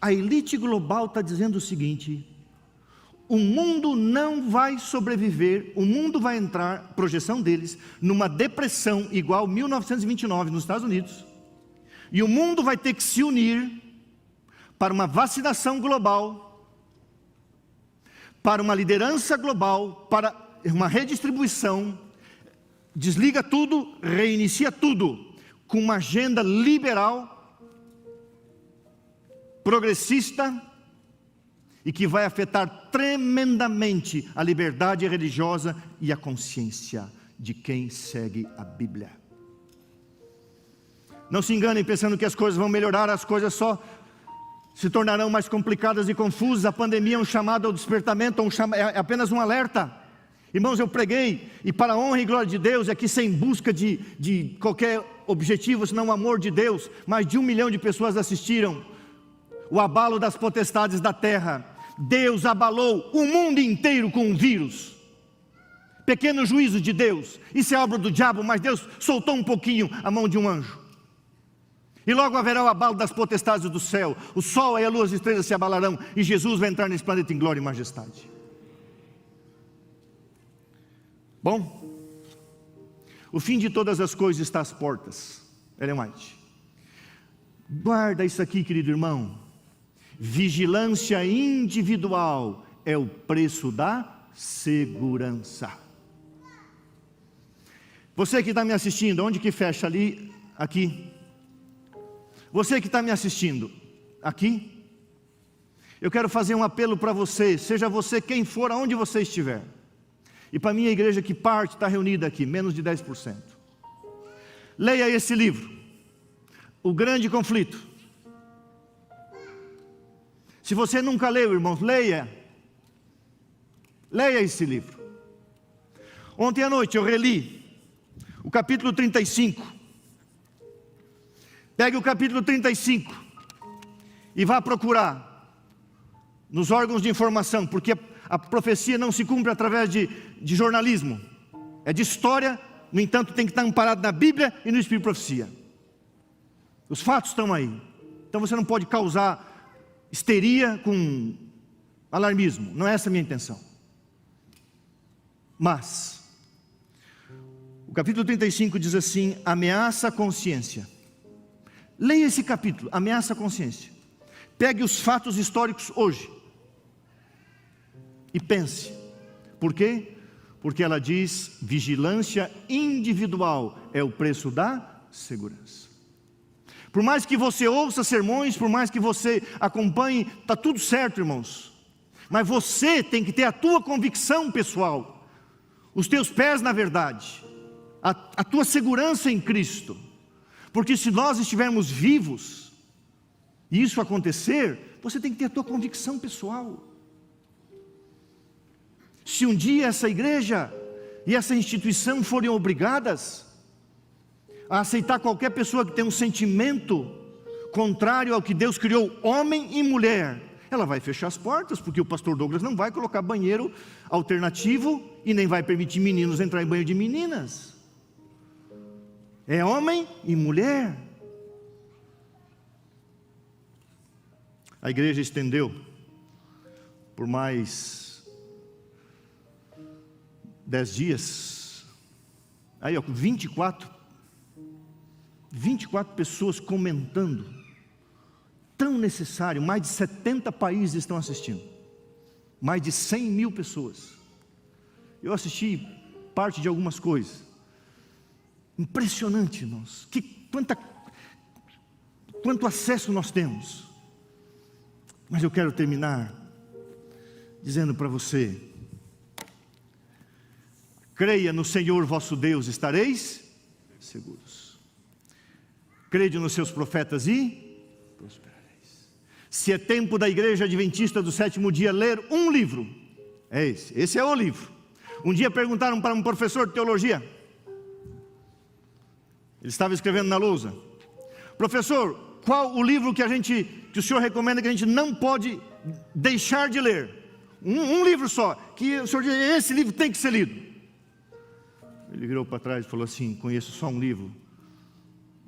A elite global está dizendo o seguinte: o mundo não vai sobreviver, o mundo vai entrar, projeção deles, numa depressão igual 1929 nos Estados Unidos, e o mundo vai ter que se unir para uma vacinação global, para uma liderança global, para uma redistribuição, desliga tudo, reinicia tudo, com uma agenda liberal, progressista, e que vai afetar tremendamente a liberdade religiosa e a consciência de quem segue a Bíblia. Não se enganem pensando que as coisas vão melhorar, as coisas só se tornarão mais complicadas e confusas. A pandemia é um chamado ao despertamento, é apenas um alerta. Irmãos, eu preguei, e para a honra e glória de Deus, aqui sem busca de qualquer objetivo, senão o amor de Deus, mais de 1 milhão de pessoas assistiram o abalo das potestades da terra. Deus abalou o mundo inteiro com um vírus. Pequeno juízo de Deus, isso é obra do diabo, mas Deus soltou um pouquinho a mão de um anjo. E logo haverá o abalo das potestades do céu, o sol e a lua e as estrelas se abalarão, e Jesus vai entrar nesse planeta em glória e majestade. Bom, o fim de todas as coisas está às portas. Ellen White. Guarda isso aqui, querido irmão. Vigilância individual é o preço da segurança. Você que está me assistindo, onde que fecha ali? Aqui. Você que está me assistindo, aqui. Eu quero fazer um apelo para você, seja você quem for, aonde você estiver. E para a minha igreja que parte está reunida aqui, menos de 10%. Leia esse livro, O Grande Conflito. Se você nunca leu, irmãos, leia. Leia esse livro. Ontem à noite eu reli o capítulo 35. Pegue o capítulo 35 e vá procurar nos órgãos de informação, porque a profecia não se cumpre através de jornalismo, é de história, no entanto tem que estar amparado na Bíblia e no Espírito de profecia. Os fatos estão aí, então você não pode causar histeria com alarmismo, não é essa a minha intenção. Mas o capítulo 35 diz assim: ameaça a consciência. Leia esse capítulo, ameaça a consciência. Pegue os fatos históricos hoje e pense. Por quê? Porque ela diz: vigilância individual é o preço da segurança. Por mais que você ouça sermões, por mais que você acompanhe, está tudo certo, irmãos. Mas você tem que ter a tua convicção pessoal, os teus pés na verdade, a tua segurança em Cristo. Porque se nós estivermos vivos, e isso acontecer, você tem que ter a tua convicção pessoal. Se um dia essa igreja e essa instituição forem obrigadas a aceitar qualquer pessoa que tem um sentimento contrário ao que Deus criou, homem e mulher, ela vai fechar as portas, porque o pastor Douglas não vai colocar banheiro alternativo e nem vai permitir meninos entrar em banheiro de meninas. É homem e mulher. A igreja estendeu por mais 10 dias, aí ó, 24 pessoas comentando, tão necessário, mais de 70 países estão assistindo, mais de 100 mil pessoas, eu assisti parte de algumas coisas, impressionante, irmãos, quanto acesso nós temos. Mas eu quero terminar dizendo para você: creia no Senhor vosso Deus, estareis seguros. Crede nos seus profetas e prosperareis. Se é tempo da igreja adventista do sétimo dia ler um livro, é esse é o livro. Um dia perguntaram para um professor de teologia, ele estava escrevendo na lousa: professor, qual o livro que o senhor recomenda que a gente não pode deixar de ler? Um livro só, que o senhor diz, esse livro tem que ser lido. Ele virou para trás e falou assim: conheço só um livro.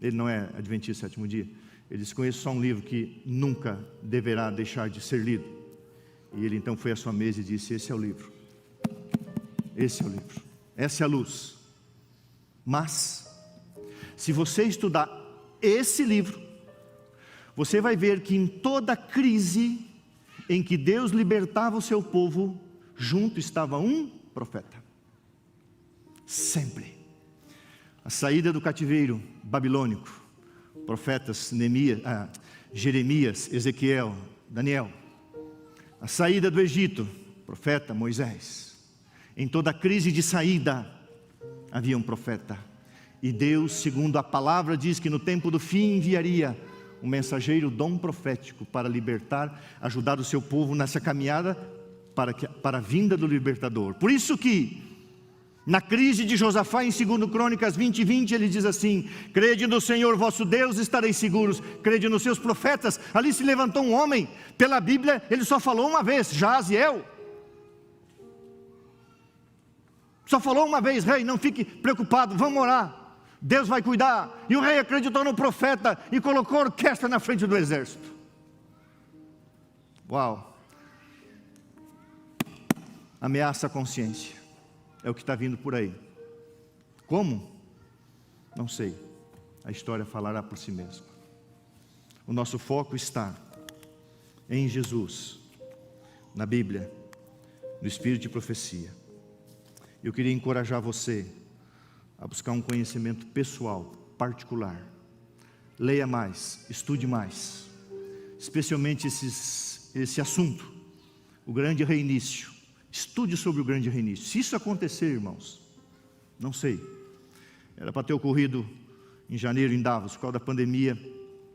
Ele não é adventista sétimo dia. Ele disse: conheço só um livro que nunca deverá deixar de ser lido. E ele então foi à sua mesa e disse: esse é o livro, esse é o livro, essa é a luz. Mas, se você estudar esse livro, você vai ver que em toda crise em que Deus libertava o seu povo, junto estava um profeta. Sempre. A saída do cativeiro babilônico, profetas Jeremias, Ezequiel, Daniel. A saída do Egito, profeta Moisés. Em toda crise de saída havia um profeta. E Deus, segundo a palavra, diz que no tempo do fim enviaria um mensageiro, dom profético, para libertar, ajudar o seu povo nessa caminhada para a vinda do libertador. Por isso que na crise de Josafá, em 2 Crônicas 20:20, ele diz assim: crede no Senhor vosso Deus, estareis seguros. Crede nos seus profetas. Ali se levantou um homem, pela Bíblia ele só falou uma vez, Jaziel. Só falou uma vez: rei, não fique preocupado, vamos orar, Deus vai cuidar. E o rei acreditou no profeta e colocou a orquestra na frente do exército. Uau! Ameaça à consciência, é o que está vindo por aí. Como? Não sei, a história falará por si mesma. O nosso foco está em Jesus, na Bíblia, no Espírito de profecia. Eu queria encorajar você a buscar um conhecimento pessoal, particular. Leia mais, estude mais, especialmente esse assunto, o grande reinício. Estude sobre o grande reinício. Se isso acontecer, irmãos, não sei, era para ter ocorrido em janeiro em Davos, por causa da pandemia,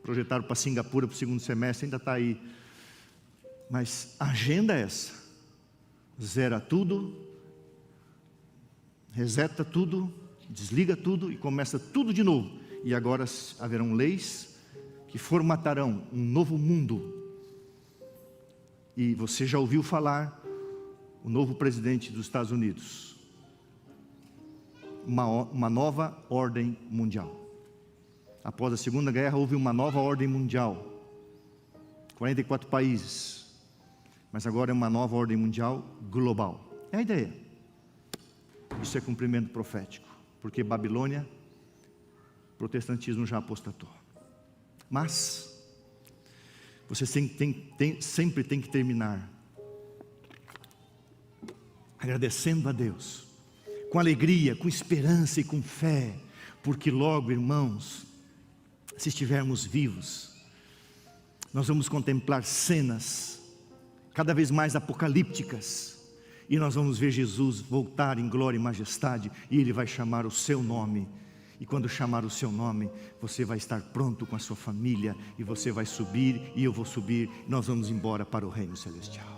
projetaram para Singapura para o segundo semestre, ainda está aí. Mas a agenda é essa: zera tudo, reseta tudo, desliga tudo e começa tudo de novo. E agora haverão leis que formatarão um novo mundo. E você já ouviu falar, o novo presidente dos Estados Unidos, uma nova ordem mundial. Após a Segunda Guerra houve uma nova ordem mundial, 44 países, mas agora é uma nova ordem mundial global. É a ideia. Isso é cumprimento profético, porque Babilônia, protestantismo já apostatou. Mas você sempre tem que terminar agradecendo a Deus, com alegria, com esperança e com fé, porque logo, irmãos, se estivermos vivos, nós vamos contemplar cenas cada vez mais apocalípticas, e nós vamos ver Jesus voltar em glória e majestade, e Ele vai chamar o seu nome. E quando chamar o seu nome, você vai estar pronto com a sua família, e você vai subir, e eu vou subir, e nós vamos embora para o reino celestial.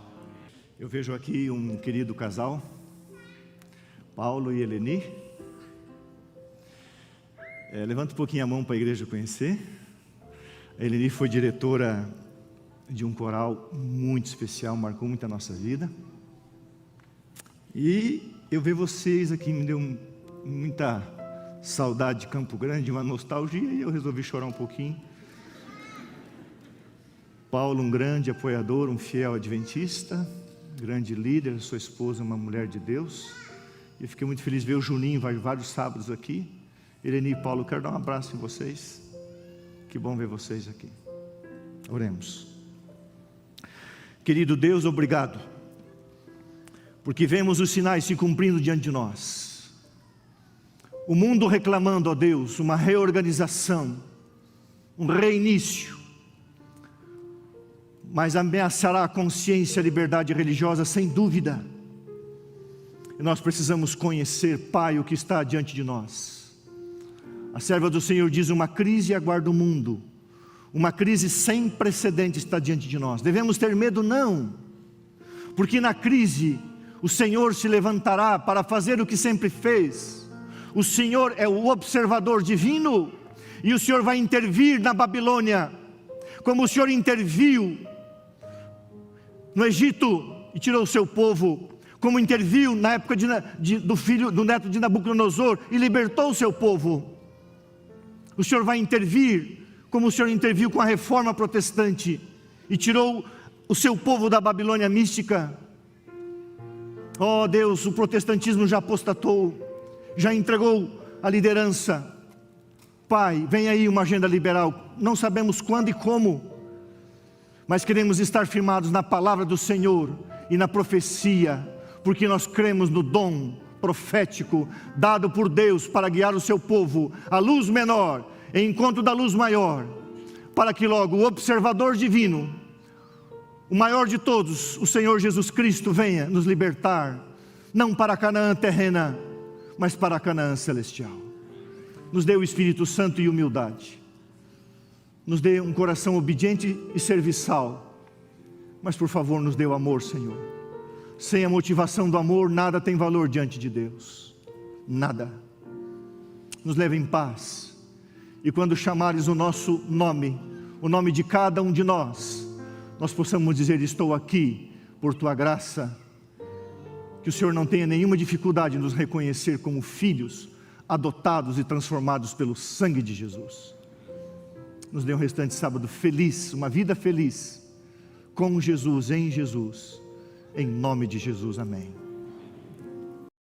Eu vejo aqui um querido casal, Paulo e Eleni. Levanta um pouquinho a mão para a igreja conhecer. A Eleni foi diretora de um coral muito especial, marcou muito a nossa vida. E eu ver vocês aqui me deu muita saudade de Campo Grande, uma nostalgia, e eu resolvi chorar um pouquinho. Paulo, um grande apoiador, um fiel adventista, grande líder, sua esposa, uma mulher de Deus. Eu fiquei muito feliz de ver o Juninho, vai vários sábados aqui. Eleni e Paulo, quero dar um abraço em vocês. Que bom ver vocês aqui. Oremos. Querido Deus, obrigado, porque vemos os sinais se cumprindo diante de nós. O mundo reclamando, ó Deus, uma reorganização, um reinício, mas ameaçará a consciência e a liberdade religiosa, sem dúvida. E nós precisamos conhecer, Pai, o que está diante de nós. A serva do Senhor diz: uma crise aguarda o mundo, uma crise sem precedentes está diante de nós. Devemos ter medo? Não, porque na crise o Senhor se levantará para fazer o que sempre fez. O Senhor é o observador divino, e o Senhor vai intervir na Babilônia, como o Senhor interviu no Egito e tirou o seu povo, como interviu na época do neto de Nabucodonosor e libertou o seu povo. O Senhor vai intervir, como o Senhor interviu com a reforma protestante e tirou o seu povo da Babilônia mística. Oh Deus, o protestantismo já apostatou, já entregou a liderança. Pai, vem aí uma agenda liberal, não sabemos quando e como, mas queremos estar firmados na palavra do Senhor e na profecia, porque nós cremos no dom profético dado por Deus para guiar o seu povo à luz menor, em encontro da luz maior, para que logo o observador divino, o maior de todos, o Senhor Jesus Cristo, venha nos libertar, não para a Canaã terrena, mas para a Canaã celestial. Nos dê o Espírito Santo e humildade, nos dê um coração obediente e serviçal, mas por favor nos dê o amor, Senhor. Sem a motivação do amor, nada tem valor diante de Deus, nada. Nos leve em paz, e quando chamares o nosso nome, o nome de cada um de nós possamos dizer: estou aqui por tua graça. Que o Senhor não tenha nenhuma dificuldade em nos reconhecer como filhos, adotados e transformados pelo sangue de Jesus. Nos dê um restante sábado feliz, uma vida feliz, com Jesus, em Jesus, em nome de Jesus, amém.